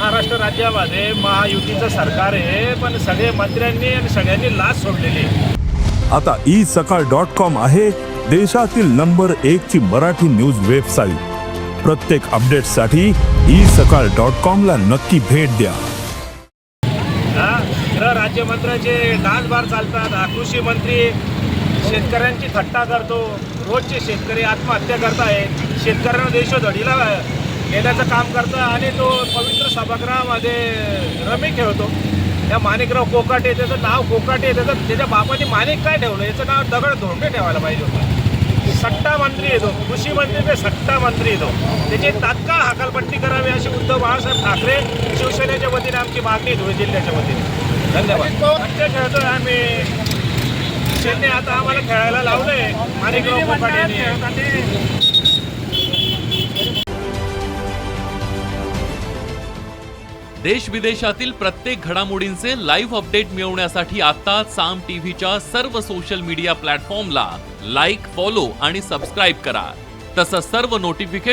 महाराष्ट्र राज्यामध्ये महायुतीचं सरकार आहे, पण सगळे मंत्र्यांनी आणि सगळ्यांनी लाच सोडलेली आहे. आता isakal.com आहे देशातील नंबर 1 ची मराठी न्यूज वेबसाईट. प्रत्येक अपडेटसाठी isakal.com ला नक्की भेट द्या. गृह राज्यमंत्र्याचे डान्स बार चालतात. हा कृषी मंत्री शेतकऱ्यांची थट्टा करतो. रोजचे शेतकरी आत्महत्या करतायत. शेतकऱ्यांना देशोधडीला नेण्याचं काम करतं आणि तो पवित्र सभागृहामध्ये रमी खेळतो. त्या माणिकराव कोकाटे, त्याचं नाव कोकाटे, त्याच्या बापाने माणिक काय ठेवलं, याचं नाव दगड धोंडे ठेवायला पाहिजे होतं. सट्टा मंत्री येतो, कृषी मंत्री ते सट्टा मंत्री येतो. त्याची तात्काळ हकालपट्टी करावी अशी उद्धव बाळासाहेब ठाकरे शिवसेनेच्या वतीने आमची मागणी धुळे जिल्ह्याच्या वतीने. धन्यवाद. सत्य खेळतोय आम्ही. शेतने आता आम्हाला खेळायला लावलंय माणिकराव कोकाटे. देश विदेशातील प्रत्येक घडामोडींचे लाईव्ह अपडेट मिळवण्यासाठी आता साम टीव्हीच्या सर्व सोशल मीडिया प्लॅटफॉर्मला लाईक, फॉलो आणि सबस्क्राईब करा. तसंच सर्व नोटिफिकेशन